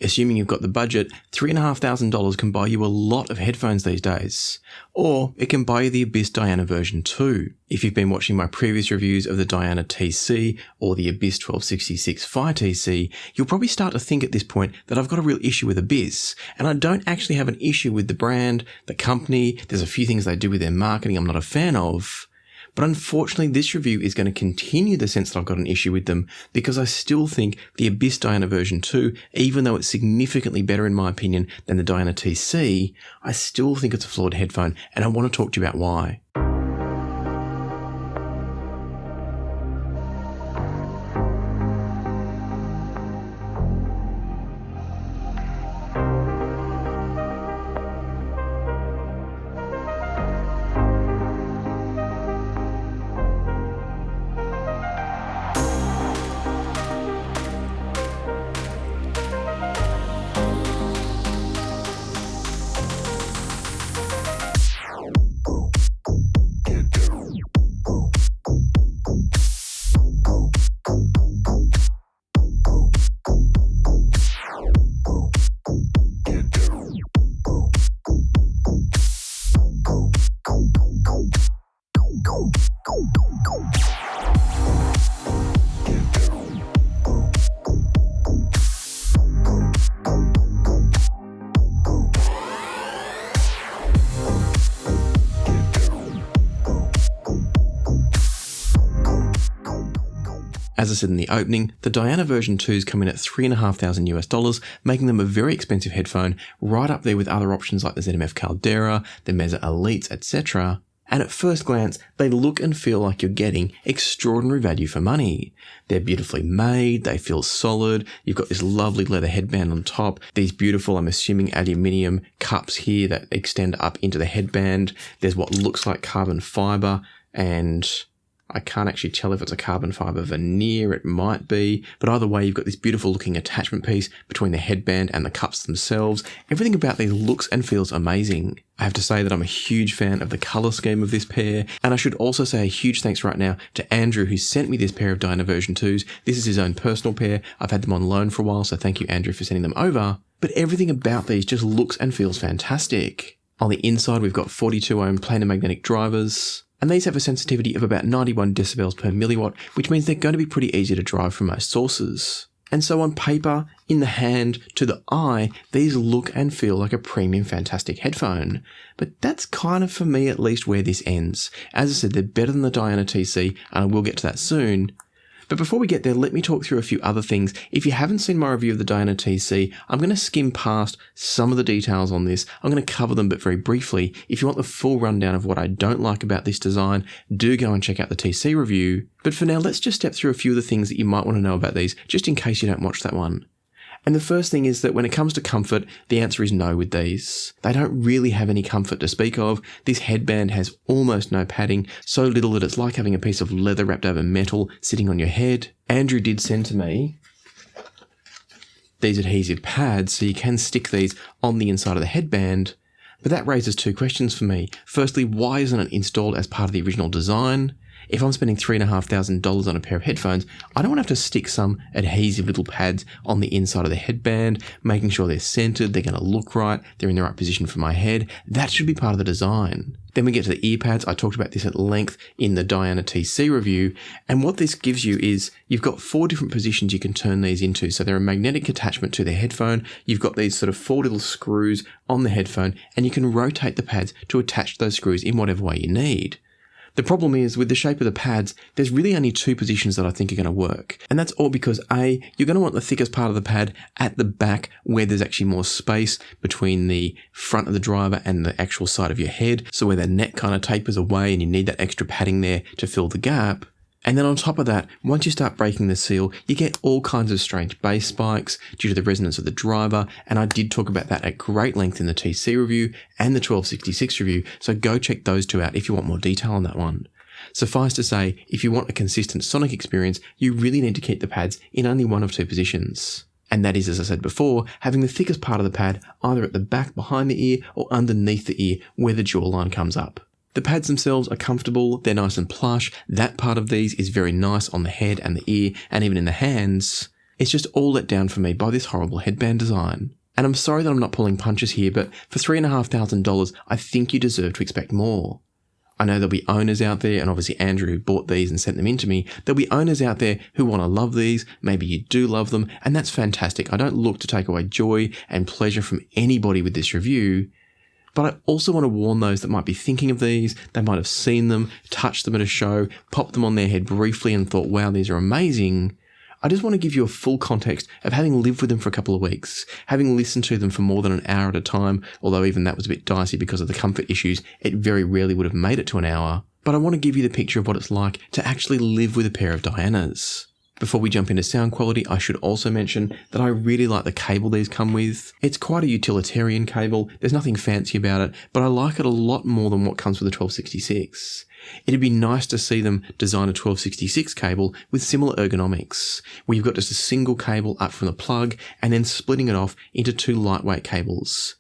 Assuming you've got the budget, $3,500 can buy you a lot of headphones these days. Or it can buy you the Abyss Diana version 2. If you've been watching my previous reviews of the Diana TC or the Abyss 1266 Phi TC, you'll probably start to think at this point that I've got a real issue with Abyss. And I don't actually have an issue with the brand, the company. There's a few things they do with their marketing I'm not a fan of. But unfortunately, this review is going to continue the sense that I've got an issue with them, because I still think the Abyss Diana version 2, even though it's significantly better in my opinion than the Diana TC, I still think it's a flawed headphone, and I want to talk to you about why. As I said in the opening, the Diana version 2s come in at $3,500 US, making them a very expensive headphone, right up there with other options like the ZMF Caldera, the Mesa Elites, etc. And at first glance, they look and feel like you're getting extraordinary value for money. They're beautifully made, they feel solid, you've got this lovely leather headband on top, these beautiful, I'm assuming, aluminium cups here that extend up into the headband. There's what looks like carbon fiber, and I can't actually tell if it's a carbon fiber veneer, it might be, but either way, you've got this beautiful looking attachment piece between the headband and the cups themselves. Everything about these looks and feels amazing. I have to say that I'm a huge fan of the colour scheme of this pair, and I should also say a huge thanks right now to Andrew, who sent me this pair of Diana version 2s. This is his own personal pair. I've had them on loan for a while, so thank you, Andrew, for sending them over. But everything about these just looks and feels fantastic. On the inside, we've got 42 ohm planar magnetic drivers, and these have a sensitivity of about 91 decibels per milliwatt, which means they're going to be pretty easy to drive from most sources. And so on paper, in the hand, to the eye, these look and feel like a premium fantastic headphone. But that's kind of, for me at least, where this ends. As I said, they're better than the Diana TC, and I will get to that soon. But before we get there, let me talk through a few other things. If you haven't seen my review of the Diana TC, I'm going to skim past some of the details on this. I'm going to cover them, but very briefly. If you want the full rundown of what I don't like about this design, do go and check out the TC review. But for now, let's just step through a few of the things that you might want to know about these, just in case you don't watch that one. And the first thing is that when it comes to comfort, the answer is no with these. They don't really have any comfort to speak of. This headband has almost no padding, so little that it's like having a piece of leather wrapped over metal sitting on your head. Andrew did send to me these adhesive pads, so you can stick these on the inside of the headband. But that raises two questions for me. Firstly, why isn't it installed as part of the original design? If I'm spending $3,500 on a pair of headphones, I don't want to have to stick some adhesive little pads on the inside of the headband, making sure they're centered, they're going to look right, they're in the right position for my head. That should be part of the design. Then we get to the ear pads. I talked about this at length in the Diana TC review. And what this gives you is you've got 4 different positions you can turn these into. So they're a magnetic attachment to the headphone. You've got these sort of 4 little screws on the headphone, and you can rotate the pads to attach those screws in whatever way you need. The problem is, with the shape of the pads, there's really only 2 positions that I think are going to work. And that's all because A, you're going to want the thickest part of the pad at the back where there's actually more space between the front of the driver and the actual side of your head. So where the neck kind of tapers away and you need that extra padding there to fill the gap. And then on top of that, once you start breaking the seal, you get all kinds of strange bass spikes due to the resonance of the driver, and I did talk about that at great length in the TC review and the 1266 review, so go check those 2 out if you want more detail on that one. Suffice to say, if you want a consistent sonic experience, you really need to keep the pads in only one of 2 positions. And that is, as I said before, having the thickest part of the pad either at the back behind the ear or underneath the ear where the jawline comes up. The pads themselves are comfortable, they're nice and plush. That part of these is very nice on the head and the ear and even in the hands. It's just all let down for me by this horrible headband design. And I'm sorry that I'm not pulling punches here, but for $3,500, I think you deserve to expect more. I know there'll be owners out there, and obviously Andrew who bought these and sent them in to me. There'll be owners out there who want to love these. Maybe you do love them, and that's fantastic. I don't look to take away joy and pleasure from anybody with this review. But I also want to warn those that might be thinking of these. They might have seen them, touched them at a show, popped them on their head briefly and thought, wow, these are amazing. I just want to give you a full context of having lived with them for a couple of weeks, having listened to them for more than an hour at a time, although even that was a bit dicey because of the comfort issues, it very rarely would have made it to an hour. But I want to give you the picture of what it's like to actually live with a pair of Dianas. Before we jump into sound quality, I should also mention that I really like the cable these come with. It's quite a utilitarian cable, there's nothing fancy about it, but I like it a lot more than what comes with the 1266. It'd be nice to see them design a 1266 cable with similar ergonomics, where you've got just a single cable up from the plug and then splitting it off into two lightweight cables.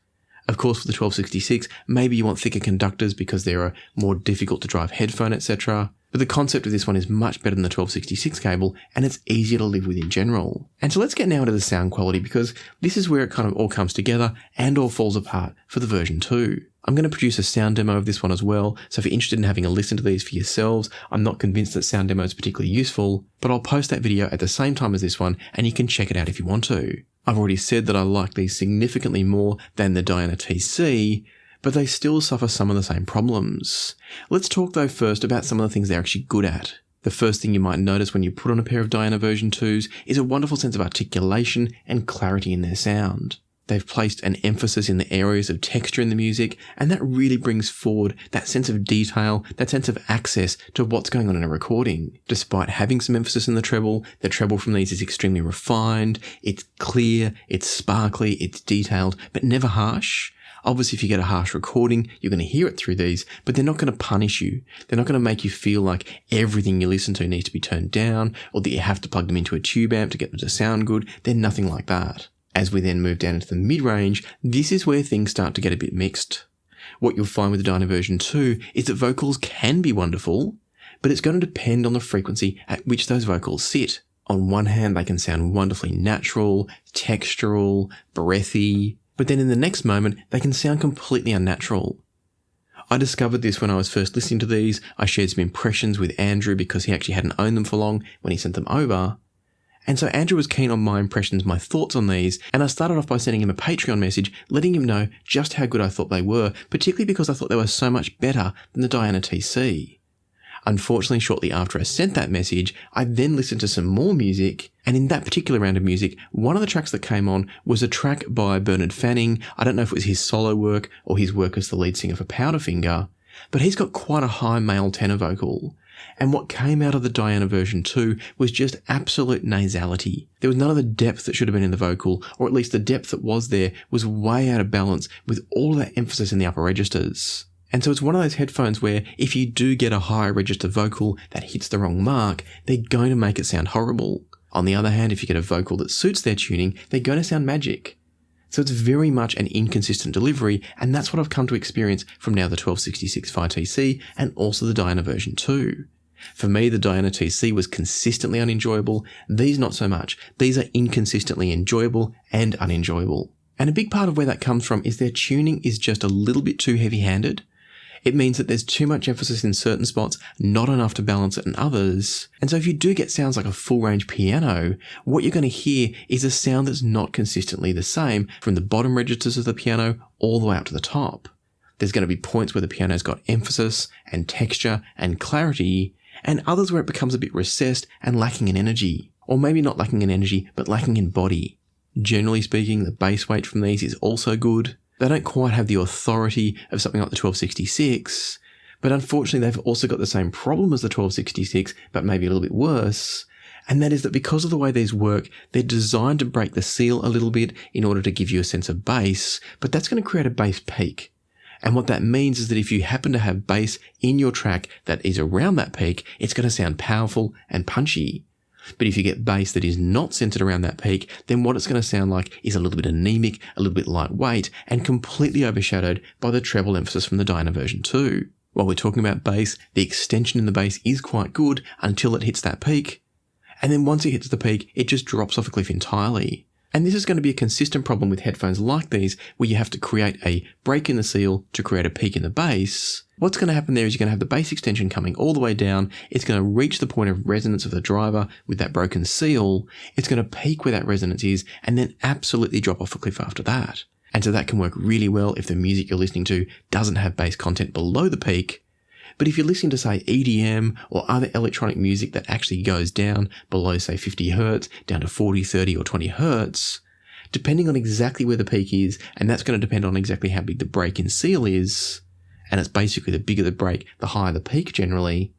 Of course, for the 1266, maybe you want thicker conductors because they're a more difficult to drive headphone, etc. But the concept of this one is much better than the 1266 cable, and it's easier to live with in general. And so let's get now into the sound quality, because this is where it kind of all comes together and all falls apart for the version 2. I'm going to produce a sound demo of this one as well, so if you're interested in having a listen to these for yourselves, I'm not convinced that sound demo is particularly useful, but I'll post that video at the same time as this one, and you can check it out if you want to. I've already said that I like these significantly more than the Diana TC, but they still suffer some of the same problems. Let's talk though first about some of the things they're actually good at. The first thing you might notice when you put on a pair of Diana version 2s is a wonderful sense of articulation and clarity in their sound. They've placed an emphasis in the areas of texture in the music, and that really brings forward that sense of detail, that sense of access to what's going on in a recording. Despite having some emphasis in the treble from these is extremely refined, it's clear, it's sparkly, it's detailed, but never harsh. Obviously, if you get a harsh recording, you're going to hear it through these, but they're not going to punish you. They're not going to make you feel like everything you listen to needs to be turned down, or that you have to plug them into a tube amp to get them to sound good. They're nothing like that. As we then move down into the mid-range, this is where things start to get a bit mixed. What you'll find with the Diana version 2 is that vocals can be wonderful, but it's going to depend on the frequency at which those vocals sit. On one hand, they can sound wonderfully natural, textural, breathy, but then in the next moment, they can sound completely unnatural. I discovered this when I was first listening to these. I shared some impressions with Andrew because he actually hadn't owned them for long when he sent them over. And so Andrew was keen on my impressions, my thoughts on these, and I started off by sending him a Patreon message, letting him know just how good I thought they were, particularly because I thought they were so much better than the Diana TC. Unfortunately, shortly after I sent that message, I then listened to some more music, and in that particular round of music, one of the tracks that came on was a track by Bernard Fanning. I don't know if it was his solo work or his work as the lead singer for Powderfinger, but he's got quite a high male tenor vocal. And what came out of the Diana version 2 was just absolute nasality. There was none of the depth that should have been in the vocal, or at least the depth that was there was way out of balance with all that emphasis in the upper registers. And so it's one of those headphones where if you do get a high register vocal that hits the wrong mark, they're going to make it sound horrible. On the other hand, if you get a vocal that suits their tuning, they're going to sound magic. So it's very much an inconsistent delivery, and that's what I've come to experience from now the 1266 5TC and also the Diana version 2. For me, the Diana TC was consistently unenjoyable. These not so much. These are inconsistently enjoyable and unenjoyable. And a big part of where that comes from is their tuning is just a little bit too heavy-handed. It means that there's too much emphasis in certain spots, not enough to balance it in others. And so if you do get sounds like a full-range piano, what you're going to hear is a sound that's not consistently the same from the bottom registers of the piano all the way up to the top. There's going to be points where the piano's got emphasis and texture and clarity, and others where it becomes a bit recessed and lacking in energy. Or maybe not lacking in energy, but lacking in body. Generally speaking, the bass weight from these is also good. They don't quite have the authority of something like the 1266, but unfortunately they've also got the same problem as the 1266, but maybe a little bit worse, and that is that because of the way these work, they're designed to break the seal a little bit in order to give you a sense of bass, but that's going to create a bass peak. And what that means is that if you happen to have bass in your track that is around that peak, it's going to sound powerful and punchy. But if you get bass that is not centered around that peak, then what it's going to sound like is a little bit anemic, a little bit lightweight, and completely overshadowed by the treble emphasis from the Diana version 2. While we're talking about bass, the extension in the bass is quite good until it hits that peak. And then once it hits the peak, it just drops off a cliff entirely. And this is going to be a consistent problem with headphones like these, where you have to create a break in the seal to create a peak in the bass. What's going to happen there is you're going to have the bass extension coming all the way down. It's going to reach the point of resonance of the driver with that broken seal. It's going to peak where that resonance is and then absolutely drop off a cliff after that. And so that can work really well if the music you're listening to doesn't have bass content below the peak. But if you're listening to, say, EDM or other electronic music that actually goes down below, say, 50 hertz, down to 40, 30 or 20 hertz, depending on exactly where the peak is, and that's going to depend on exactly how big the break in seal is, and it's basically the bigger the break, the higher the peak generally.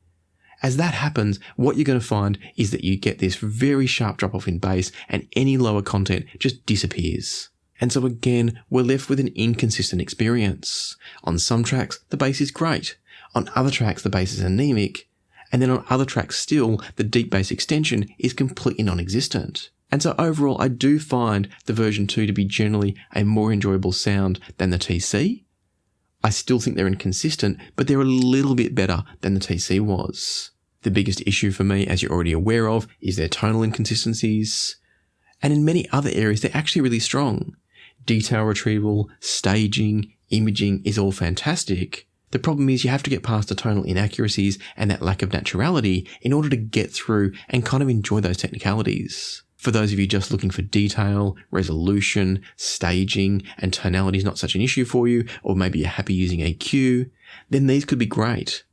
As that happens, what you're going to find is that you get this very sharp drop-off in bass and any lower content just disappears. And so again, we're left with an inconsistent experience. On some tracks, the bass is great. On other tracks, the bass is anemic. And then on other tracks still, the deep bass extension is completely non-existent. And so overall, I do find the version 2 to be generally a more enjoyable sound than the TC. I still think they're inconsistent, but they're a little bit better than the TC was. The biggest issue for me, as you're already aware of, is their tonal inconsistencies. And in many other areas, they're actually really strong. Detail retrieval, staging, imaging is all fantastic. The problem is you have to get past the tonal inaccuracies and that lack of naturality in order to get through and kind of enjoy those technicalities. For those of you just looking for detail, resolution, staging, and tonality is not such an issue for you, or maybe you're happy using EQ, then these could be great.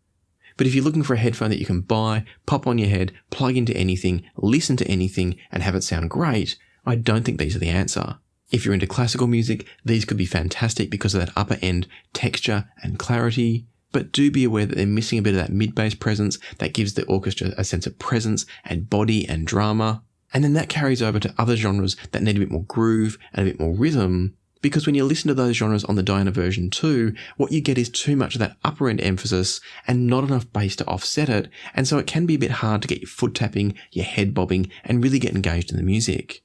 But if you're looking for a headphone that you can buy, pop on your head, plug into anything, listen to anything, and have it sound great, I don't think these are the answer. If you're into classical music, these could be fantastic because of that upper end texture and clarity, but do be aware that they're missing a bit of that mid-bass presence that gives the orchestra a sense of presence and body and drama. And then that carries over to other genres that need a bit more groove and a bit more rhythm, because when you listen to those genres on the Diana version 2, what you get is too much of that upper end emphasis and not enough bass to offset it, and so it can be a bit hard to get your foot tapping, your head bobbing, and really get engaged in the music.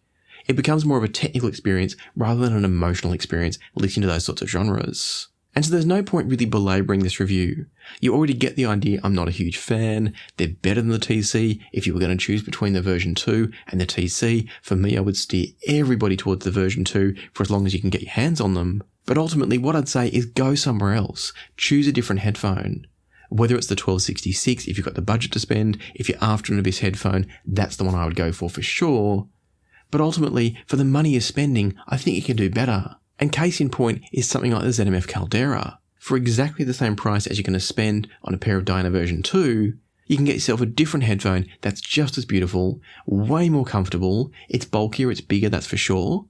It becomes more of a technical experience rather than an emotional experience listening to those sorts of genres. And so there's no point really belaboring this review. You already get the idea I'm not a huge fan. They're better than the TC. If you were going to choose between the version 2 and the TC, for me I would steer everybody towards the version 2 for as long as you can get your hands on them. But ultimately what I'd say is go somewhere else. Choose a different headphone. Whether it's the 1266, if you've got the budget to spend, if you're after an Abyss headphone, that's the one I would go for sure. But ultimately, for the money you're spending, I think you can do better. And case in point is something like the ZMF Caldera. For exactly the same price as you're going to spend on a pair of Diana version 2, you can get yourself a different headphone that's just as beautiful, way more comfortable, it's bulkier, it's bigger, that's for sure,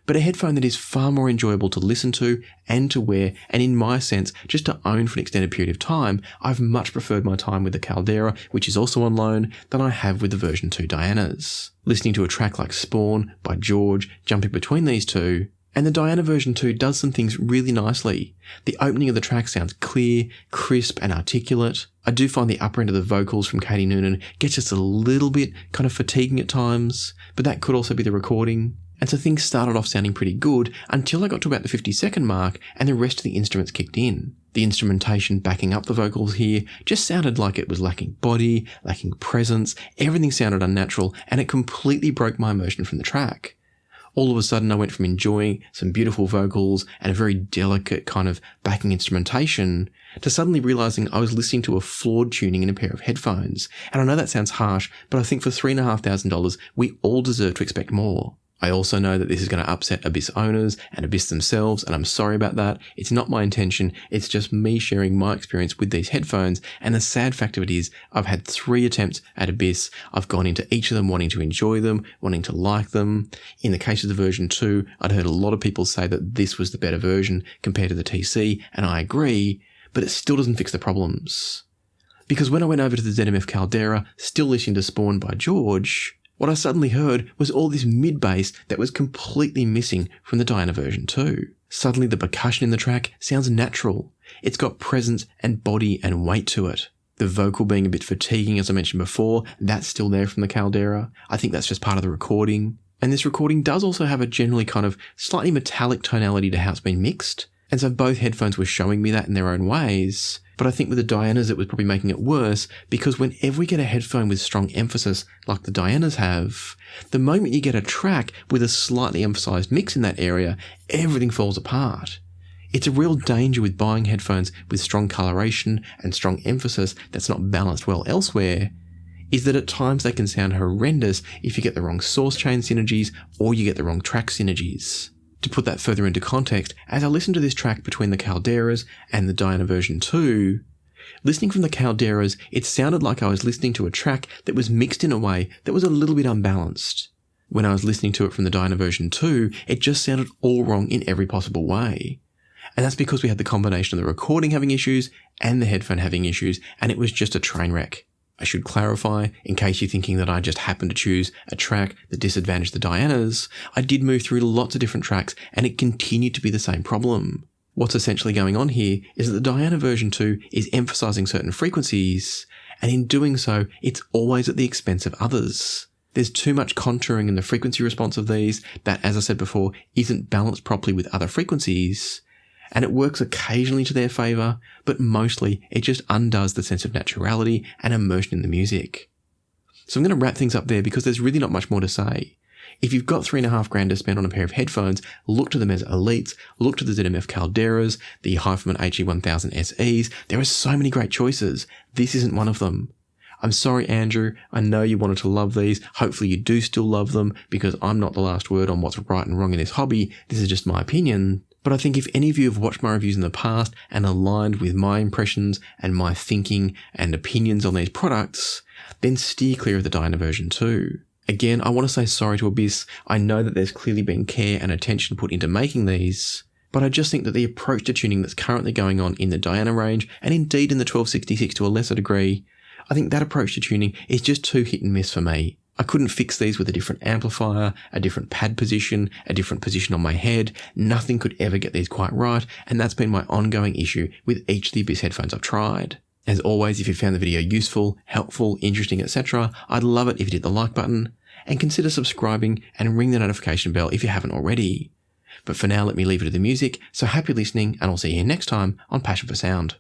but a headphone that is far more enjoyable to listen to and to wear, and in my sense, just to own for an extended period of time. I've much preferred my time with the Caldera, which is also on loan, than I have with the version 2 Dianas. Listening to a track like Spawn by George, jumping between these two, and the Diana version 2 does some things really nicely. The opening of the track sounds clear, crisp, and articulate. I do find the upper end of the vocals from Katie Noonan gets just a little bit kind of fatiguing at times, but that could also be the recording. And so things started off sounding pretty good until I got to about the 50-second mark and the rest of the instruments kicked in. The instrumentation backing up the vocals here just sounded like it was lacking body, lacking presence, everything sounded unnatural, and it completely broke my immersion from the track. All of a sudden I went from enjoying some beautiful vocals and a very delicate kind of backing instrumentation to suddenly realizing I was listening to a flawed tuning in a pair of headphones. And I know that sounds harsh, but I think for $3,500 we all deserve to expect more. I also know that this is going to upset Abyss owners and Abyss themselves, and I'm sorry about that. It's not my intention. It's just me sharing my experience with these headphones, and the sad fact of it is I've had 3 attempts at Abyss. I've gone into each of them wanting to enjoy them, wanting to like them. In the case of the version 2, I'd heard a lot of people say that this was the better version compared to the TC, and I agree, but it still doesn't fix the problems. Because when I went over to the ZMF Caldera, still listening to Spawn by George, what I suddenly heard was all this mid-bass that was completely missing from the Diana version 2. Suddenly the percussion in the track sounds natural. It's got presence and body and weight to it. The vocal being a bit fatiguing, as I mentioned before, that's still there from the Caldera. I think that's just part of the recording. And this recording does also have a generally kind of slightly metallic tonality to how it's been mixed. And so both headphones were showing me that in their own ways. But I think with the Dianas it was probably making it worse, because whenever we get a headphone with strong emphasis like the Dianas have, the moment you get a track with a slightly emphasized mix in that area, everything falls apart. It's a real danger with buying headphones with strong coloration and strong emphasis that's not balanced well elsewhere, is that at times they can sound horrendous if you get the wrong source chain synergies or you get the wrong track synergies. To put that further into context, as I listened to this track between the Calderas and the Diana version 2, listening from the Calderas, it sounded like I was listening to a track that was mixed in a way that was a little bit unbalanced. When I was listening to it from the Diana version 2, it just sounded all wrong in every possible way. And that's because we had the combination of the recording having issues and the headphone having issues, and it was just a train wreck. I should clarify, in case you're thinking that I just happened to choose a track that disadvantaged the Dianas, I did move through lots of different tracks and it continued to be the same problem. What's essentially going on here is that the Diana version 2 is emphasizing certain frequencies, and in doing so, it's always at the expense of others. There's too much contouring in the frequency response of these that, as I said before, isn't balanced properly with other frequencies. And it works occasionally to their favour, but mostly it just undoes the sense of naturality and immersion in the music. So I'm going to wrap things up there because there's really not much more to say. If you've got $3,500 to spend on a pair of headphones, look to the Meza Elites, look to the ZMF Calderas, the HEADPHONE HE1000 SEs. There are so many great choices. This isn't one of them. I'm sorry, Andrew. I know you wanted to love these. Hopefully you do still love them, because I'm not the last word on what's right and wrong in this hobby. This is just my opinion. But I think if any of you have watched my reviews in the past and aligned with my impressions and my thinking and opinions on these products, then steer clear of the Diana version 2. Again, I want to say sorry to Abyss. I know that there's clearly been care and attention put into making these, but I just think that the approach to tuning that's currently going on in the Diana range, and indeed in the 1266 to a lesser degree, I think that approach to tuning is just too hit and miss for me. I couldn't fix these with a different amplifier, a different pad position, a different position on my head. Nothing could ever get these quite right, and that's been my ongoing issue with each of the Abyss headphones I've tried. As always, if you found the video useful, helpful, interesting, etc., I'd love it if you hit the like button, and consider subscribing and ring the notification bell if you haven't already. But for now, let me leave it to the music, so happy listening, and I'll see you here next time on Passion for Sound.